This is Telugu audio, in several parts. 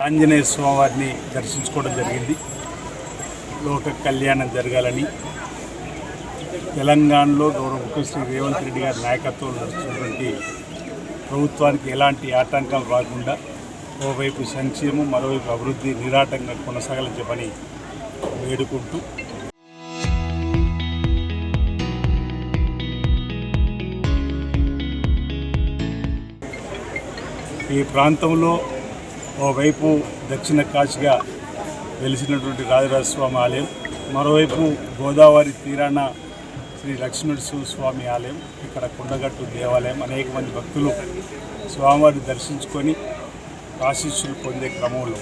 ఆంజనేయ స్వామివారిని దర్శించుకోవడం జరిగింది. లోక కళ్యాణం జరగాలని తెలంగాణలో గౌరవ ముఖ్యమంత్రి రేవంత్ రెడ్డి గారి నాయకత్వంలో నడుస్తున్నటువంటి ప్రభుత్వానికి ఎలాంటి ఆటంకాలు రాకుండా ఓవైపు సంక్షేమం మరోవైపు అభివృద్ధి నిరాటంగా కొనసాగాలని చెప్పని వేడుకుంటూ ఈ ప్రాంతంలో ఓవైపు దక్షిణ కాశీగా వెలిసినటువంటి రాజరాజస్వామి ఆలయం, మరోవైపు గోదావరి తీరాన శ్రీ లక్ష్మీనరసింహ స్వామి ఆలయం, ఇక్కడ కొండగట్టు దేవాలయం. అనేక మంది భక్తులు స్వామివారిని దర్శించుకొని ఆశీస్సులు పొందే క్రమంలో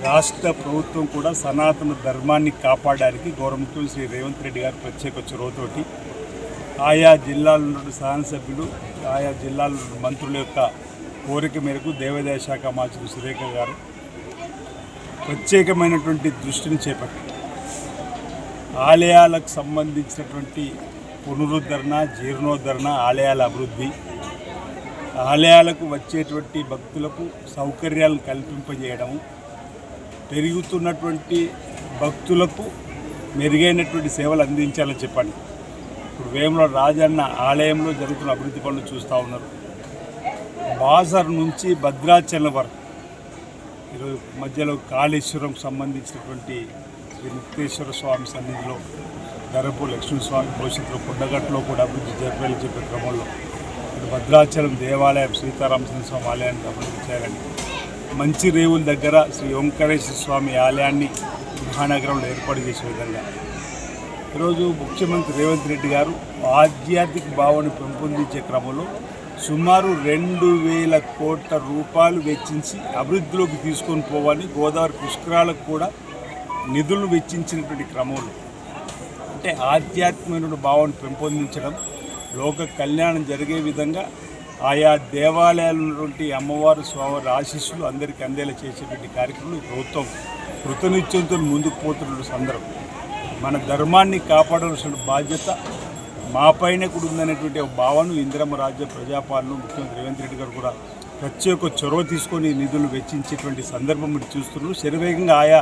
రాష్ట్ర ప్రభుత్వం కూడా సనాతన ధర్మాన్ని కాపాడడానికి గౌరవ ముఖ్యమంత్రి శ్రీ రేవంత్ రెడ్డి గారు ప్రత్యేక చొరవతోటి ఆయా జిల్లాల నుండి శాసనసభ్యులు, ఆయా జిల్లాల మంత్రుల యొక్క కోరిక మేరకు దేవాదాయ శాఖ మంత్రి సురేఖ గారు ప్రత్యేకమైనటువంటి దృష్టిని చేపట్టారు. ఆలయాలకు సంబంధించినటువంటి పునరుద్ధరణ, జీర్ణోద్ధరణ, ఆలయాల అభివృద్ధి, ఆలయాలకు వచ్చేటువంటి భక్తులకు సౌకర్యాలను కల్పింపజేయడము, పెరుగుతున్నటువంటి భక్తులకు మెరుగైనటువంటి సేవలు అందించాలని చెప్పండి. ఇప్పుడు వేముల రాజన్న ఆలయంలో జరుగుతున్న అభివృద్ధి పనులు చూస్తూ ఉన్నారు. బాజర్ నుంచి భద్రాచలం వరకు ఈరోజు మధ్యలో కాళేశ్వరం సంబంధించినటువంటి శ్రీ ముక్తేశ్వర స్వామి సన్నిధిలో ధరపు లక్ష్మీస్వామి భవిష్యత్తులో కొండగట్టులో కూడా అభివృద్ధి జరపాలని చెప్పే క్రమంలో భద్రాచలం దేవాలయం, సీతారామచంద్ర స్వామి ఆలయాన్ని అభివృద్ధి చేయాలని, మంచి రేవుల దగ్గర శ్రీ ఓంకారేశ్వర స్వామి ఆలయాన్ని మహానగరంలో ఏర్పాటు చేసే విధంగా ఈరోజు ముఖ్యమంత్రి రేవంత్ రెడ్డి గారు ఆధ్యాత్మిక భావాన్ని పెంపొందించే క్రమంలో సుమారు 2000 కోట్ల రూపాయలు వెచ్చించి అభివృద్ధిలోకి తీసుకొని పోవాలి. గోదావరి పుష్కరాలకు కూడా నిధులను వెచ్చించినటువంటి క్రమంలో అంటే ఆధ్యాత్మికమైన భావాన్ని పెంపొందించడం, లోక కళ్యాణం జరిగే విధంగా ఆయా దేవాలయాలు ఉన్నటువంటి అమ్మవారు స్వామివారి ఆశీస్సులు అందరికీ అందేలా చేసేటువంటి కార్యక్రమం ప్రభుత్వం కృతనిశ్చయంతో ముందుకు పోతున్న సందర్భం. మన ధర్మాన్ని కాపాడాల్సిన బాధ్యత మా పైన కూడా ఉందనేటువంటి ఒక భావన ఇందిరమ్మ రాజ్య ప్రజాపాలన ముఖ్యమంత్రి రేవంత్ రెడ్డి గారు కూడా ప్రత్యేక చొరవ తీసుకొని నిధులు వెచ్చించేటువంటి సందర్భం మీరు చూస్తున్నారు. శరవేగంగా ఆయా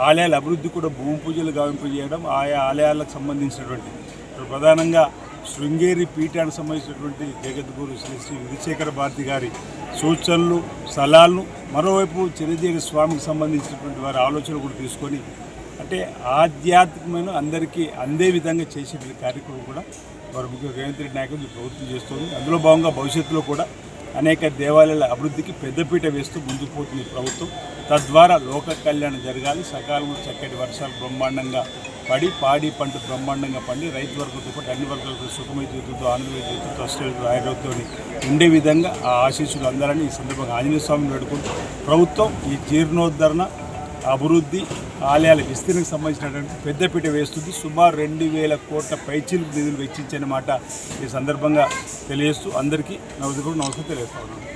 ఆలయాల అభివృద్ధి కూడా భూమి పూజలు గావింపజేయడం, ఆయా ఆలయాలకు సంబంధించినటువంటి ప్రధానంగా శృంగేరి పీఠానికి సంబంధించినటువంటి జగద్గురు శ్రీ శ్రీ విధుశేఖర భారతి గారి సూచనలు, సలహాలను, మరోవైపు చిరంజీవి స్వామికి సంబంధించినటువంటి వారి ఆలోచనలు కూడా తీసుకొని అంటే ఆధ్యాత్మికమైన అందరికీ అందే విధంగా చేసేటువంటి కార్యక్రమం కూడా వారు ముఖ్యంగా రేవంత్ రెడ్డి నాయకులు ప్రభుత్వం చేస్తుంది. అందులో భాగంగా భవిష్యత్తులో కూడా అనేక దేవాలయాల అభివృద్ధికి పెద్దపీట వేస్తూ ముందుకు పోతుంది ప్రభుత్వం. తద్వారా లోక కళ్యాణం జరగాలి, సకాలంలో చక్కటి వర్షాలు బ్రహ్మాండంగా పడి పాడి పంట బ్రహ్మాండంగా పండి రైతు వర్గంతో పాటు అన్ని వర్గాలకు సుఖమయ జీవితంతో, ఆనందమయ జీవితంతో, అష్టైతో, ఆయుర్వేదంతో ఉండే విధంగా ఆ ఆశీస్సులు అందాలని ఈ సందర్భంగా ఆంజనేయ స్వామిని వేడుకుంటూ ప్రభుత్వం ఈ జీర్ణోద్ధరణ, అభివృద్ధి, ఆలయాల విస్తీర్ణకు సంబంధించినటువంటి పెద్దపీట వేస్తుంది. సుమారు 2000 కోట్ల పైచిలకు నిధులు వెచ్చించే మాట ఈ సందర్భంగా తెలియజేస్తూ అందరికీ నమస్కారం తెలియజేస్తా ఉన్నాను.